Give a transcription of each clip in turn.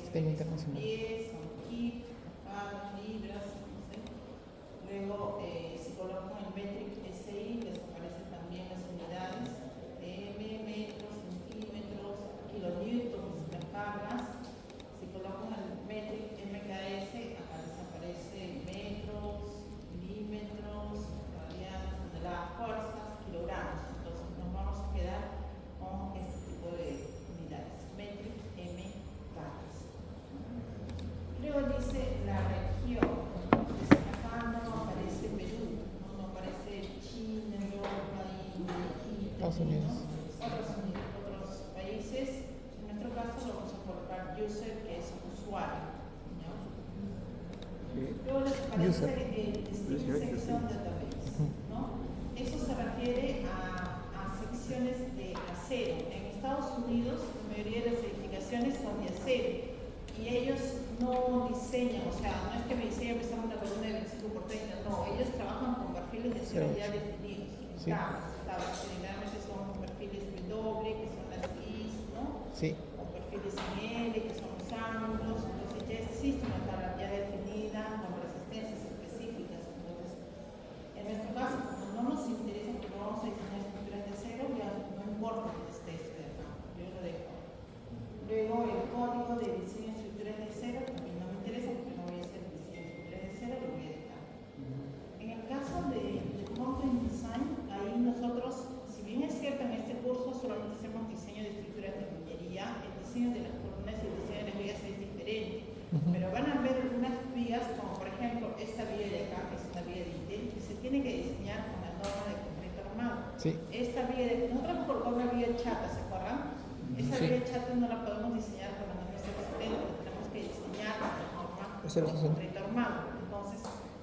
Sistema internacional. pies, son kit, pulgadas, libras, no sé. Luego, si colocan el metric SI, les aparecen también las unidades de metros, centímetros, kilonewtons, las cargas. Si colocan el metric MKS, acá les aparece metros, milímetros, radianes, toneladas, fuerzas, kilogramos. Entonces nos vamos a quedar con este tipo de unidades, metric MKS. Luego dice la región. Entonces acá no aparece Perú, no aparece China, Europa, India, Egipto, Estados Unidos. otros países. En nuestro caso lo vamos a colocar user, que es usuario, ¿no? Luego les aparece el Distinct Section Database, ¿no? Eso se refiere a secciones de acero. En Estados Unidos la mayoría de las edificaciones son de acero y ellos no diseñan, o sea, no es que me diseñen una columna de 25 por 30, no, ellos trabajan con perfiles de acero ya definidos, Sí. Generalmente son perfiles W, que son las Is, ¿no? Sí. O perfiles en L, que son los ángulos. Entonces ya existe una tabla ya definida con resistencias específicas. Entonces, en nuestro caso, como no nos interesa que no vamos a diseñar estructuras de acero, ya no importa que esté esto de acá, yo lo dejo. Luego el código de diseño de estructuras de acero también no me interesa porque no voy a hacer diseño de estructuras de acero, lo voy a dejar. En el caso de Content Design, ahí nosotros, si bien es cierto en este curso solamente hacemos diseño de estructuras de minería, el diseño de las columnas y el diseño de las vías es diferente. Pero van a ver algunas vías, como por ejemplo esta vía de acá, que es una vía de Intel, que se tiene que diseñar con la norma de concreto armado. Sí. Esta vía de, nosotros colocamos una vía chata, ¿se acuerdan? Esa Sí. vía chata no la podemos diseñar con la norma 060, la tenemos que diseñar con la norma de 060. concreto armado. Entonces,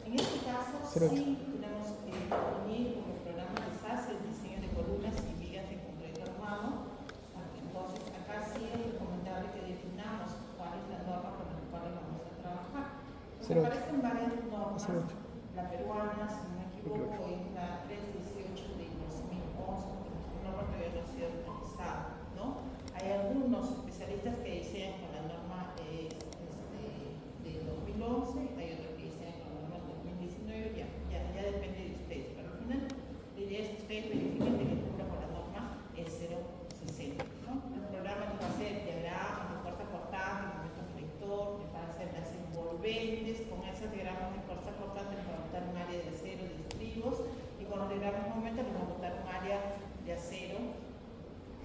en este caso 08. sí tenemos que definir como programa de SAS el diseño de columnas y vigas de concreto armado. Entonces, acá sí es recomendable que definamos cuál es la norma con la cual vamos a trabajar. Nos 08. aparecen varias normas. 08. La peruana, si no me equivoco, es la 318 de 2011, porque nuestra norma todavía no ha sido actualizada, ¿no? Hay algunos especialistas que diseñan con la norma de 2011, hay otros que diseñan con la norma de 2019, ya depende de ustedes, pero al final la idea es que ustedes verifiquen que cumpla con la norma 060, ¿no? El programa nos va a hacer diagramas de fuerza cortante, momento flector, nos va a hacer las envolventes, con esos diagramas de fuerza cortante nos va a botar un área de acero de estribos y con los diagramas de momento nos va a botar un área de acero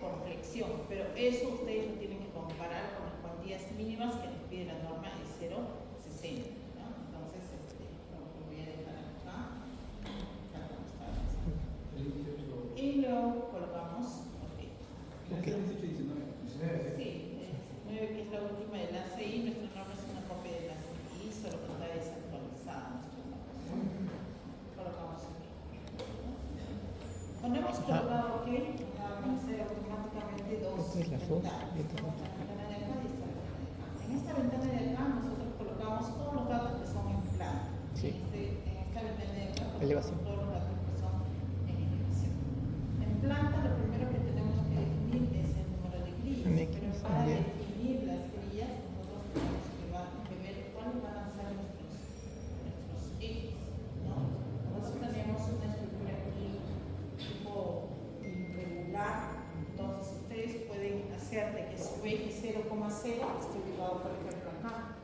con flexión, pero eso ustedes lo tienen que comparar con las cuantías mínimas que nos pide la norma de 060, ¿no? Entonces, lo voy a dejar acá, y lo colocamos, ok. Okay. Sí, 19 que es la última de la CI, nuestra norma es una copia de la CI, solo que está desactualizada nuestra norma. Colocamos aquí. Cuando hemos colocado OK, va a aparecer automáticamente dos Esta es la voz ventanas. y esta es la Esta ventana de acá y esta ventana de acá. En esta ventana de acá nosotros colocamos todos los datos que son en plano. Sí. En esta ventana de acá colocamos Elevación. todos los datos que son en elevación. En planta lo primero que tenemos que definir es el número de grillas. En X, Pero para en Y. definir las grillas nosotros tenemos que ver cuáles van a ser nuestros ejes, ¿no? Nosotros tenemos una estructura aquí tipo irregular, entonces ustedes pueden hacer de que su eje 0,0 esté ubicado por ejemplo acá.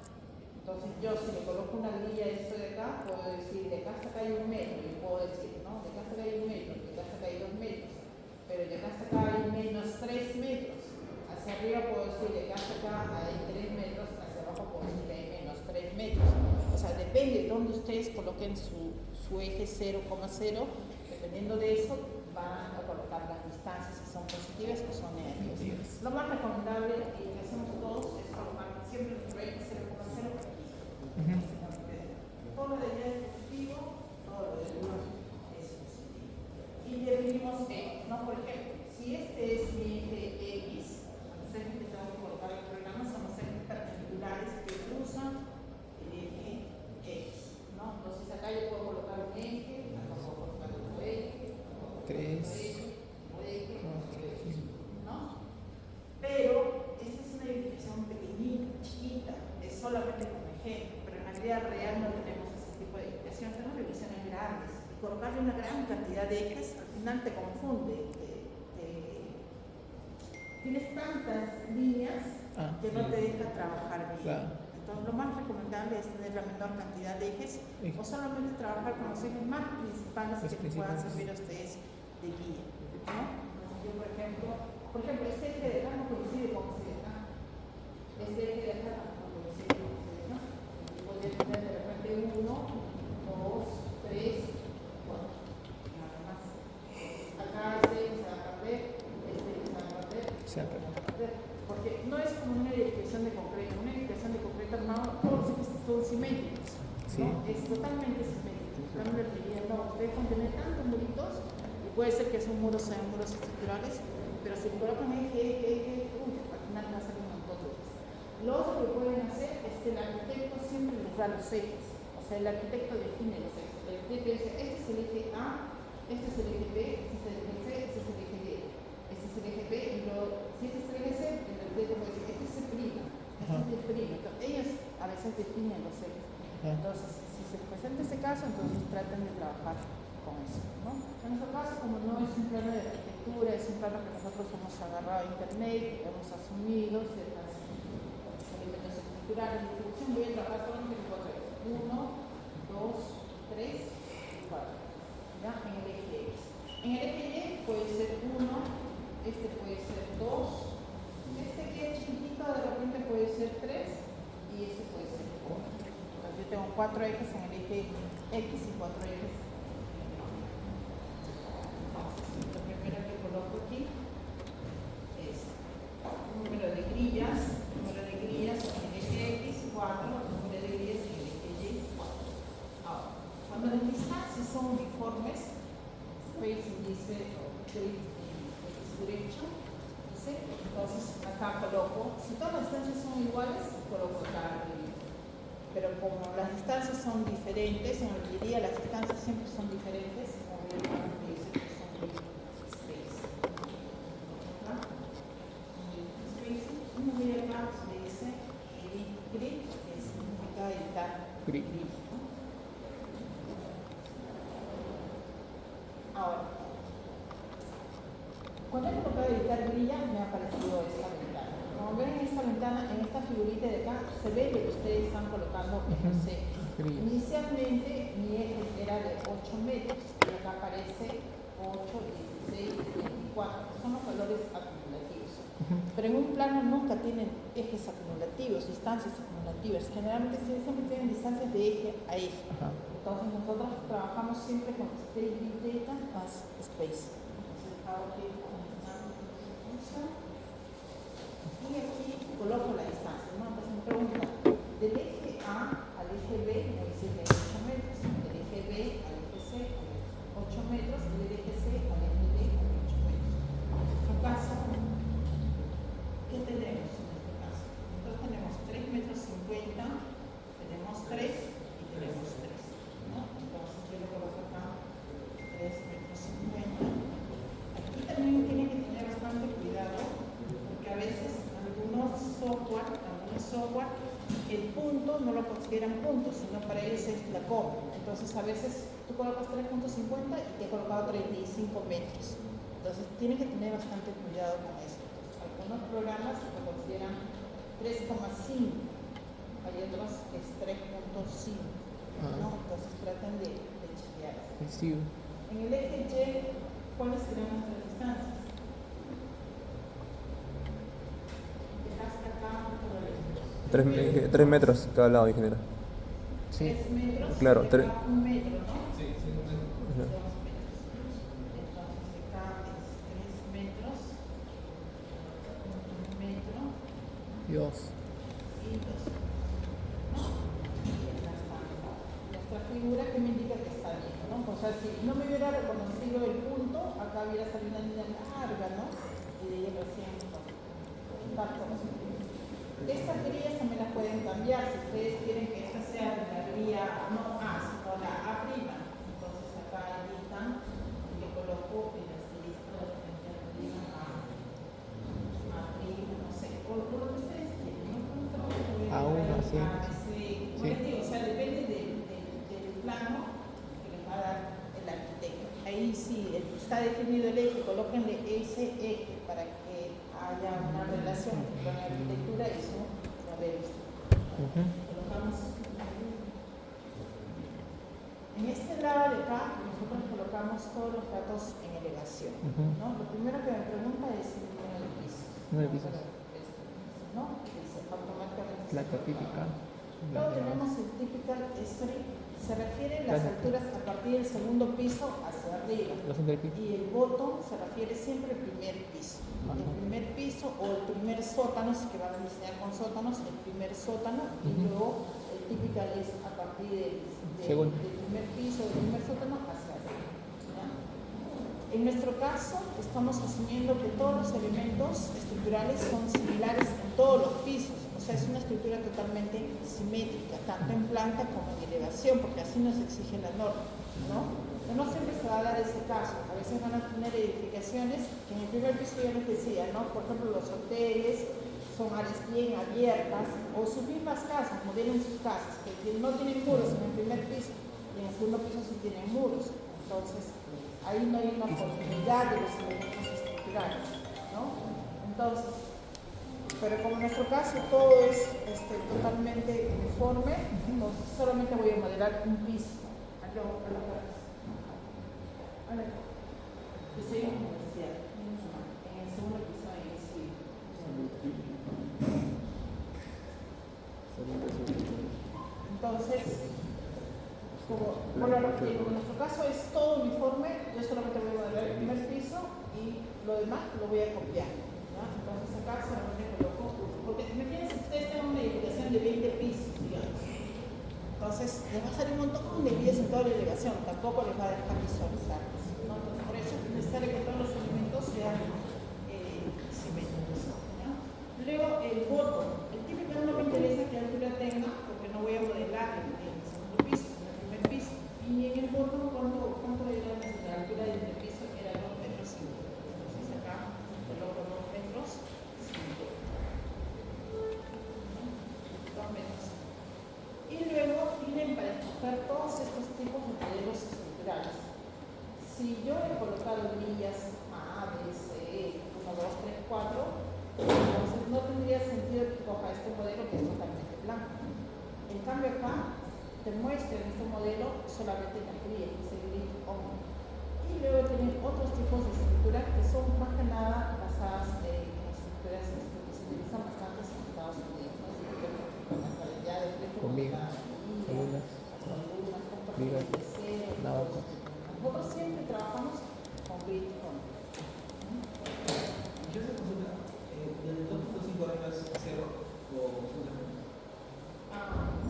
Entonces yo si le coloco una grilla a esto de acá, puedo decir de acá hasta acá hay 1 metro, y puedo decir, ¿no? De acá hasta acá hay 1 metro, de acá hasta acá hay 2 metros, pero de acá hasta acá hay menos 3 metros. Hacia arriba puedo decir de acá hasta acá hay 3 metros, hacia abajo puedo decir que hay menos 3 metros. O sea, depende de dónde ustedes coloquen su eje 0,0, dependiendo de eso van a colocar las distancias si son positivas o son negativas. Lo más recomendable y que hacemos todos es colocar siempre nuestro eje 0,0. Todo lo de allá es positivo, todo lo de allá es positivo. Y definimos ¿no? Por ejemplo, si este es mi eje X, los ejes que tengo que colocar en el programa son los ejes perpendiculares que cruzan el eje X, ¿no? Entonces acá yo puedo colocar un eje, acá puedo colocar otro eje, otro eje, ¿no? Pero esta es una edificación pequeñita, chiquita, cantidad de ejes, al final te confunde. Tienes tantas líneas que no te deja trabajar bien. Claro. Entonces, lo más recomendable es tener la menor cantidad de ejes o solamente trabajar con los ejes más principales que te puedan servir a ustedes de guía, ¿no? Entonces, yo, por ejemplo, este eje de acá no coincide con este de acá. Este eje de acá no coincide con este de acá. Y podría tener de repente 1, 2, 3, 4. Nada más. Acá este se va a perder, este se va a perder. Porque no es como una edificación de concreto. Una edificación de concreto armado, todos los ejes son simétricos. Sí. ¿No? Es totalmente simétrico. En cambio, la artillería no, ustedes contienen tantos muritos, y puede ser que esos muros sean muros estructurales, pero si colocan eje, al final va a ser un montón de ejes. Lo otro que pueden hacer es que el arquitecto siempre les da los ejes. O sea, el arquitecto define los ejes. El arquitecto dice, este es el eje A, este es el eje B, este es el eje C, este es el eje D. Este es el eje B, y luego, si este es el eje C, el arquitecto puede decir, este es el primo, este es el primo. Entonces, ellos a veces definen los ejes. Entonces, si se presenta este caso, entonces traten de trabajar con eso, ¿no? En nuestro caso, como no es un plano de arquitectura, es un plano que nosotros hemos agarrado a internet, hemos asumido ciertos elementos estructurales de distribución, voy a trabajar solamente con 4 ejes. 1, 2, 3 y 4. ¿Ya? En el eje X. En el eje Y puede ser 1, este puede ser 2, este que es chiquitito de repente puede ser 3 y este puede ser 4. Entonces yo tengo 4 ejes en el eje X y 4 ejes. Entonces, lo primero que coloco aquí es número de grillas en el eje X, 4, número de grillas en el eje Y, 4. Ahora, cuando las distancias son uniformes, spacing dice derecho, dice, entonces acá coloco, si todas las distancias son iguales, coloco acá arriba. Pero como las distancias son diferentes, en artillería las distancias siempre son diferentes, como bien dice que son spacing. Spacing, uno ve acá, se le dice grid, que significa editar grid. Ahora, cuando he colocado editar grilla, me ha aparecido esta ventana. Como ven en esta ventana, en esta figurita de acá, se ve que ustedes están colocando en los ejes. Inicialmente mi eje era de 8 metros, y acá aparece 8, 16, 24. Son los valores acumulativos. Pero en un plano nunca tienen ejes acumulativos, distancias acumulativas. Generalmente siempre tienen distancias de eje a eje. Entonces nosotros trabajamos siempre con state data más space. Entonces hago clic con esta función y aquí coloco la distancia, ¿no? Entonces me pregunta, del eje A al eje B me dice 8 metros, del eje B al eje C 8 metros y del eje C al eje D 8 metros. En nuestro caso, ¿qué tenemos en este caso? Nosotros tenemos 3 metros 50, tenemos 3 y tenemos 3. Entonces yo le coloco acá 3 metros 50. Aquí también tienen que tener bastante cuidado porque a veces algunos software el punto no lo consideran punto, sino para ellos es la coma. Entonces a veces tú colocas 3.50 y te he colocado 35 metros. Entonces tienen que tener bastante cuidado con eso. Entonces, algunos programas lo consideran 3,5, hay otros que es 3.5. ¿no? Entonces tratan de chequear. Sí. En el eje Y, ¿cuáles serán nuestras distancias? Hasta acá, por el 3 metros cada lado, ingeniero. 3 metros, Claro, y acá 1 metro, ¿no? Sí, 2 metros. Entonces acá es 3 metros, 1 metro Dios. y 2 metros. Nuestra figura que me indica que está bien, ¿no? O sea, si no me hubiera reconocido el punto, acá hubiera salido una línea larga, ¿no? Y de ahí recién, estas grillas también las pueden cambiar, si ustedes quieren que esta sea la grilla no A, sino la A', entonces acá editan y le coloco el asterisco frente a la grilla A', no sé, o lo que ustedes quieren, ¿no? A1, sí. O sea, depende del plano que les va a dar el arquitecto. Ahí si está definido el eje, colóquenle ese eje para que haya una relación con la arquitectura y su modelo. Colocamos. En este lado de acá, nosotros colocamos todos los datos en elevación. ¿No? Lo primero que me pregunta es el número de pisos. 9 pisos. ¿No? Dice automáticamente. Planta típica. Luego tenemos el typical street, se refiere a las alturas a partir del segundo piso hacia arriba. Y el bottom se refiere siempre al primer piso. El primer piso o el primer sótano, si que van a diseñar con sótanos, el primer sótano, y luego el typical es a partir del primer piso, del primer sótano hacia arriba. ¿Ya? En nuestro caso, estamos asumiendo que todos los elementos estructurales son similares en todos los pisos. O sea, es una estructura totalmente simétrica, tanto en planta como en elevación, porque así nos exige la norma, ¿no? Pero no siempre se va a dar ese caso. A veces van a tener edificaciones que en el primer piso ya les decía, ¿no? Por ejemplo, los hoteles son áreas bien abiertas, o sus mismas casas, modelen sus casas, que no tienen muros en el primer piso, y en el segundo piso sí tienen muros. Entonces, ahí no hay una continuidad de los elementos estructurales, ¿no? Entonces, pero como en nuestro caso todo es totalmente uniforme, entonces solamente voy a modelar un piso. Que sea comercial. En el segundo piso ahí sí. Entonces, en nuestro caso es todo uniforme, yo solamente voy a modelar el primer piso y lo demás lo voy a copiar. ¿No? Entonces acá solamente coloco, porque imagínense que ustedes tengan una edificación de 20 pisos, digamos. Entonces les va a salir un montón de vías en toda la elevación, tampoco les va a dejar visualizarlos, ¿no? Entonces, por eso es necesario que todos los elementos sean simétricos, ¿no? Luego el bottom, el típico no me interesa qué altura tenga, porque no voy a modelar en el segundo piso, en el primer piso. Y en el bottom, ¿cuánto era la altura del primer piso? Era 2,5 metros. Entonces acá coloco 2,5 metros. 2 metros. Y luego tienen para escoger todos estos tipos de modelos estructurales. Si yo he colocado líneas A, B, C, 1, 2, 3, 4, entonces no tendría sentido que coja este modelo que es totalmente blanco. En cambio acá te muestra en este modelo solamente la gris, que es el gris on. Y luego tienen otros tipos de estructuras que son más que nada basadas en estructuras que se utilizan bastante en Estados Unidos, ¿no? Hormigas, vigas, navajos. Nosotros siempre trabajamos con grid on. Yo se consulta, ¿del 2.5 arriba es 0 o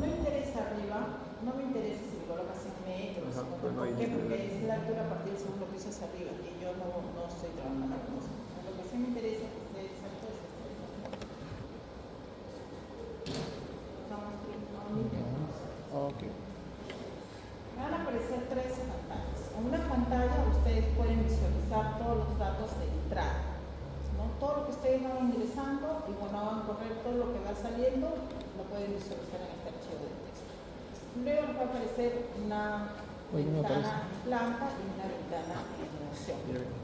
No me interesa arriba, no me interesa si le colocas 100 metros. Ajá, ¿Por pues no hay qué? ningún Porque problema. es la altura a partir del segundo piso hacia arriba y yo no estoy trabajando con eso. Lo que sí me interesa es que esté exacto es este. Ok. Me van a aparecer 3 pantallas. En una pantalla ustedes pueden visualizar todos los datos de entrada, ¿no? Todo lo que ustedes van ingresando y cuando van a correr todo lo que va saliendo, lo pueden visualizar en este archivo de texto. Luego les va a aparecer una ventana en planta y una ventana en elevación.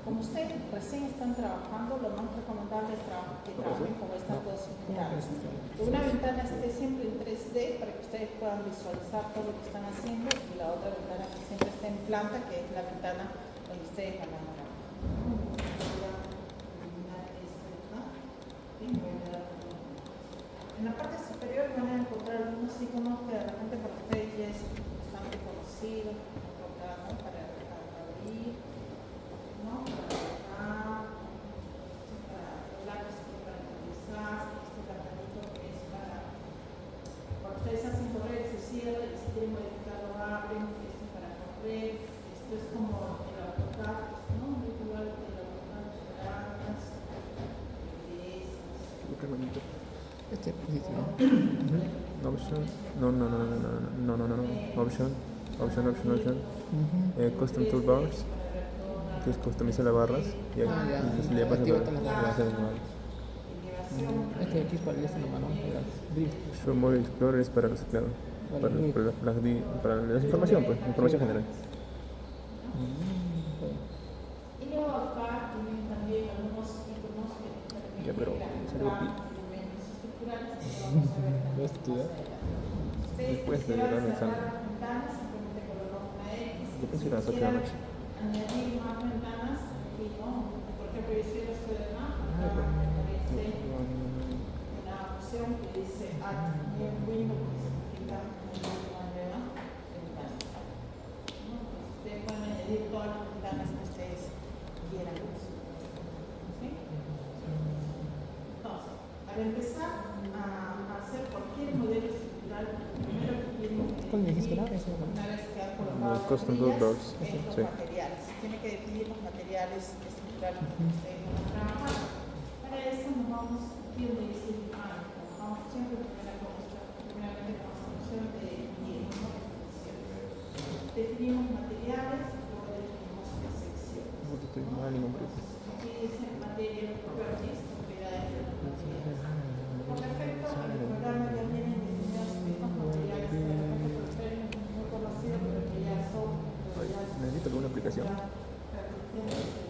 Como ustedes recién están trabajando, lo más recomendable es que trabajen con estas dos ventanas. Que una ventana esté siempre en 3D para que ustedes puedan visualizar todo lo que están haciendo y la otra ventana que siempre esté en planta, que es la ventana donde ustedes van a morar. En la parte superior van a encontrar algunos iconos que de repente para ustedes ya es bastante conocido, ¿no? Para abrir, ¿no? Para lápiz para utilizar, este cartelito que es para cuando ustedes hacen correr, se cierra y si quieren modificarlo abren, esto es para correr, esto es como el AutoCAD, ¿no? Igual que el AutoCAD, planas, Este es positivo. Option. No. Option. Custom toolbars. Entonces customiza las barras y entonces le pasa Activa para todas las barras. hacer manual. Este de aquí es para el este manual, para las drift. Show Mode Explorer es para los claro, para la información, pues, información general. salió pi. elementos estructurales que vamos a ver. ¿Lo has estudiado? Después de quisieran dar el cerrar examen. las ventanas, simplemente colocamos una X. Yo pensé que era a las 8 de la quisieran noche. añadir más ventanas, y no, por ejemplo, yo soy la ciudadana, Ah, acá bueno. me aparece una opción que dice add new window, que significa añadir una nueva ventana. ¿No? Ustedes pueden añadir todas las ventanas que ustedes quieran. ¿Sí? Entonces, al empezar a hacer cualquier modelo estructural, primero que tienen que ¿Cuál me dijiste, definir, no? Ese, ¿no? una vez que han No, colocado las custom varillas, doors. es los Sí. materiales. Tiene que definir los materiales estructurales que ustedes van a trabajar. Para eso nos vamos aquí donde dice define. Trabajamos siempre primeramente con nuestra opción de definir, ¿no? Definimos materiales, luego definimos la sección. No te estoy mal ningún precio. Aquí dice material properties, propiedades de los materiales. Por defecto, en el programa ya vienen definidos estos materiales que de repente por ustedes no es muy conocido, pero que ya son, pero ya Necesito alguna aplicación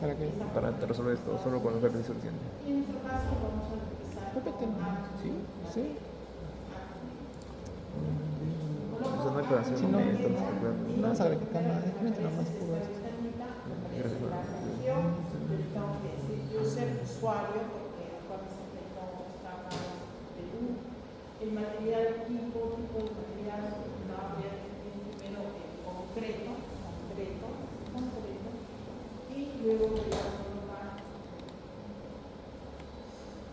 ¿Para qué? para resolver esto solo con ver la solución. Y en nuestro caso vamos a utilizar Repite. ¿Sí? Sí. Eso no hay para hacer Si no, entonces, no vas a ver que cámara es diferente nomás puro esto. Gracias. la región, le tengo que decir user, usuario, porque acuérdense que todos cámaras Perú, el material tipo de material, no voy a definir primero el concreto, y luego voy a colocar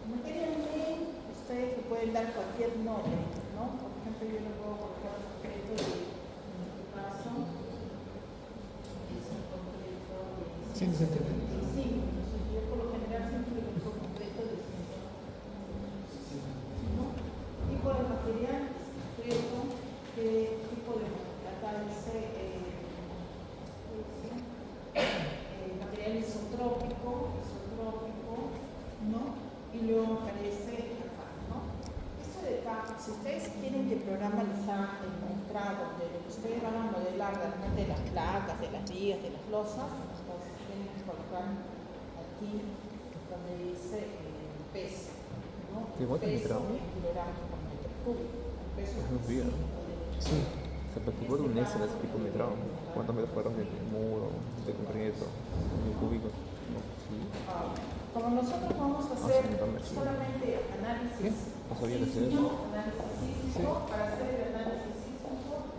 materialmente. Ustedes le pueden dar cualquier nombre, ¿no? Por ejemplo, yo le puedo colocar concreto de, en este caso, es un concreto de 175. Entonces, yo por lo general siempre le coloco concreto de 100. ¿No? Tipo de material concreto, qué tipo de acá dice material isotrópico, ¿no? Y luego aparece acá, ¿no? Esto de acá, si ustedes quieren que el programa les haga el mostrado de lo que ustedes van a modelar realmente de las placas, de las vigas, de las losas, entonces tienen que colocar aquí donde dice peso, ¿no? ¿Qué cuánto Peso metrado? en kilogramos por metro cúbico. El peso Es muy bien. Sí. O sea, participó de un extra de tipo metrado. ¿Cuántos metros cuadrados de muro, de concreto, de cúbicos? No, sí. Como nosotros vamos a hacer sí, también. solamente análisis No sabía que hacía eso. sísmico, para hacer el análisis sísmico,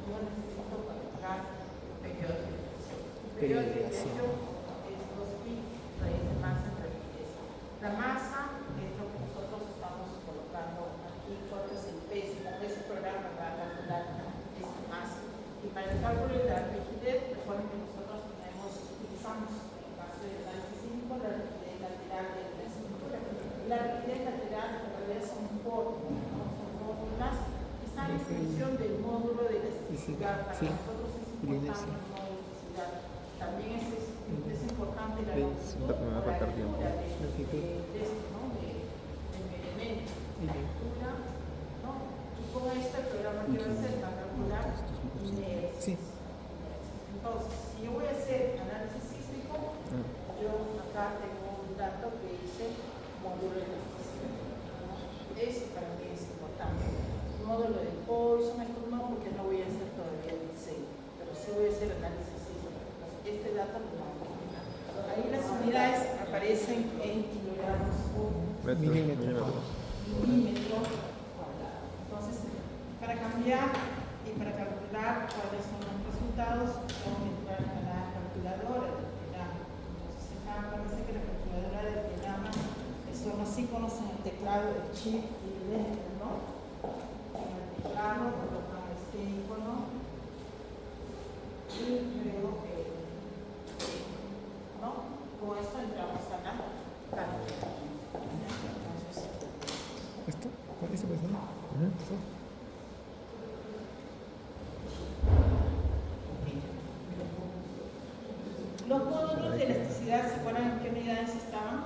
yo necesito colocar periodo de división. El periodo de división es 2 pi raíz de masa entre rapidez. La masa es lo que nosotros estamos colocando aquí, cuánto es el peso. Ese programa va a calcular esa masa. Y para el cálculo de la rigidez, recuerden que nosotros utilizamos, en el caso del análisis sísmico, la rigidez lateral de la estructura. La rigidez lateral en realidad son fórmulas que están en función del módulo de elasticidad. Para nosotros es importante el módulo de elasticidad. También es importante la longitud o la altura del elemento, la altura, ¿no? Y con esto el programa que va a hacer va a calcular inercias. Sí. Entonces, si yo voy a hacer análisis sísmico, yo acá tengo un dato que dice módulo de elasticidad. ¿No? Eso para mí es importante. El módulo de Poisson, esto no, porque no voy a hacer todavía el diseño, pero sí voy a hacer análisis sísmico. Entonces, este dato no. Ahí las unidades aparecen en kilogramos por Milímetros. milímetro cuadrado. Entonces, para cambiar y para calcular cuáles son los resultados, tengo que entrar a la calculadora del programa. Entonces, acá parece que la calculadora del programa son los iconos en el teclado de Shift y el Enter, ¿no? En el teclado colocan este icono y luego ¿no? Con esto entramos a la calculadora. Entonces, ¿Esto? ¿Cuál es esa persona? los módulos de elasticidad, ¿se acuerdan en qué unidades estaban?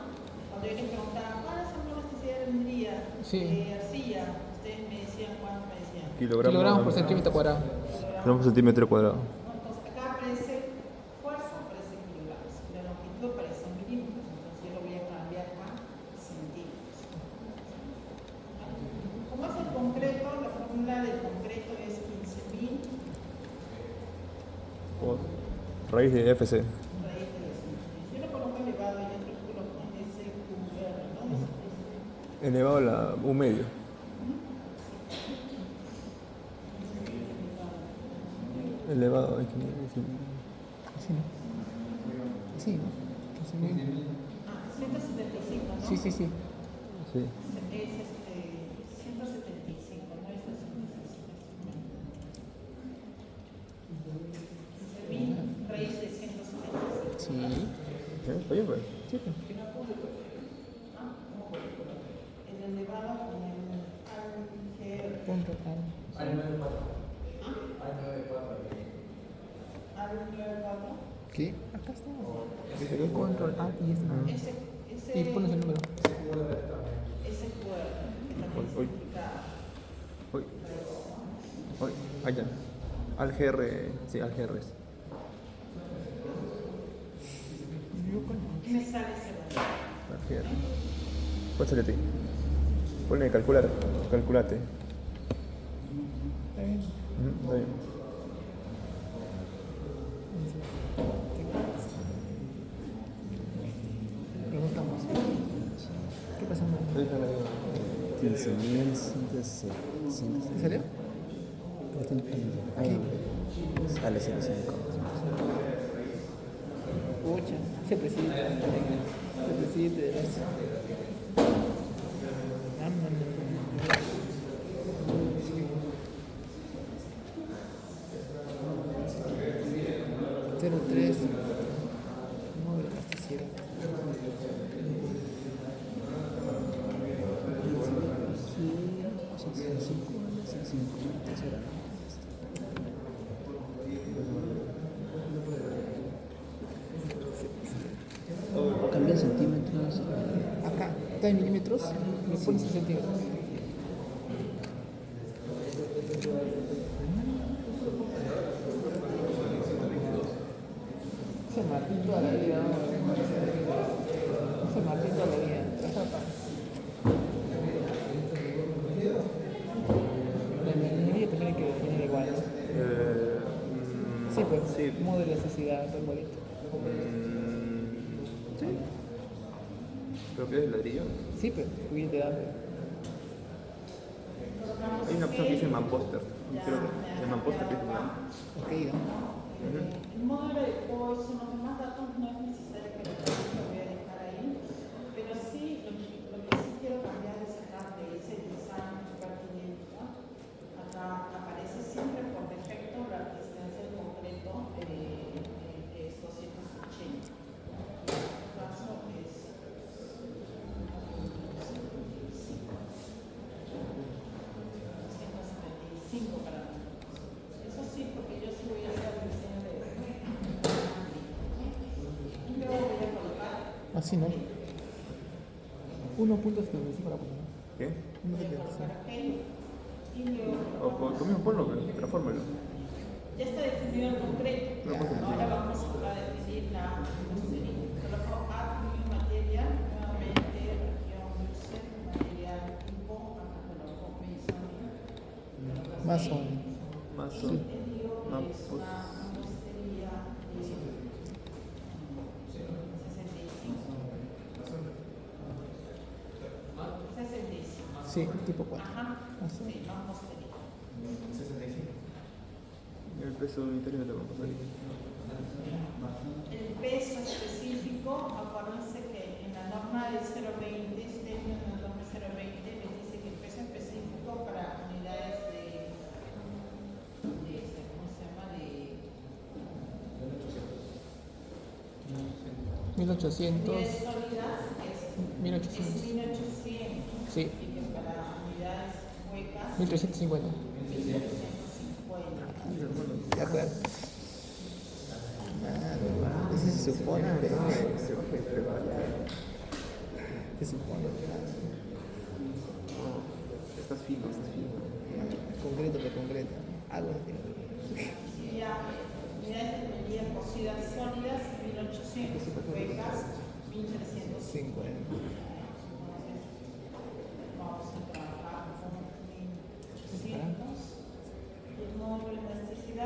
Cuando yo les preguntaba, ¿cuál es la elasticidad de minería? Sí. De arcilla, ustedes me decían, ¿cuánto me decían? Kilogramos por centímetro cuadrado. Kilogramos por centímetro cuadrado. ¿No? Entonces, acá aparece fuerza, aparece en kilogramos, y la longitud aparece en milímetros, entonces yo lo voy a cambiar a centímetros. Raíz de FC. Raíz de los números. Yo lo coloco elevado y otro que lo pone SQR, ¿no? Elevado a la U medio. Elevado a 500. Sí, ¿no? Sí, ¿no? Sí, muy bien. Ah, 175, ¿no? Sí, sí, sí. Sí. Es 175, no es 265. Raíz de 175. Sí. Está bien, pues. Sí, pues. El elevado con el álgebra. Punto tal. Álgebra. ¿Qué? Acá está. El control A y ese. Ese Y pones el número. ese QR, que también Uy. significa Hoy. Hoy. Allá. Al GR. Sí, al GR. me sale ese valor. Al GR. ¿Cuál sale a ti? Ponle calcular. Calculate. Está bien. Está bien. Preguntamos. ¿Qué pasa, man? 15.165. ¿Te salió? Ahí sale 05. Pucha, se presidente. Se presidente de eso. Cero tres. No, de pasticiero. Cambia centímetros. Acá, está en milímetros, me pones en centímetros. Ese Martín toda la vida, ¿no? Ese Martín toda la vida. La ingeniería también hay que definir igual, ¿no? Sí, pues, Sí. modo de elasticidad, todo igualito. Sí. ¿Pero qué es ladrillo? Sí, pues, porque te da. Hay una opción que dice Mamposter. Creo que el Mamposter que es una. Ok, ¿no? El módulo de POI son los demás datos, no es necesario que lo voy a dejar ahí, pero sí, lo que sí quiero cambiar es acá de ese design pertinente, ¿no? Acá aparece siempre por defecto la resistencia del concreto es 280. En este caso es 175 para mí. Eso sí, porque yo sí voy a hacer el diseño de y luego voy a colocar Así, ¿no? 1.75 para poner. ¿Qué? 1.75. y luego O tú mismo ponlo, transfórmalo. ya está definido el concreto. Ahora vamos a definir la serie. Coloco add new material, nuevamente región user, material tipo, acá coloco Mason. Más o menos. Más Sí. Es una mampostería de 65. Sí, tipo 4. Ajá, Más o menos. sí, mampostería. 65. El peso unitario de la mampostería. El peso específico, acuérdense que en la norma del 020, en la norma 020 les dice que el peso específico para unidades ¿cómo se llama? De 1800. unidades sólidas es 1800. 1800. Sí. Y que para unidades huecas 1350. 1350. De acuerdo. Nada, eso se supone, pero. Se supone. Estás fino, estás fino. Concreto, pero concreto. Algo de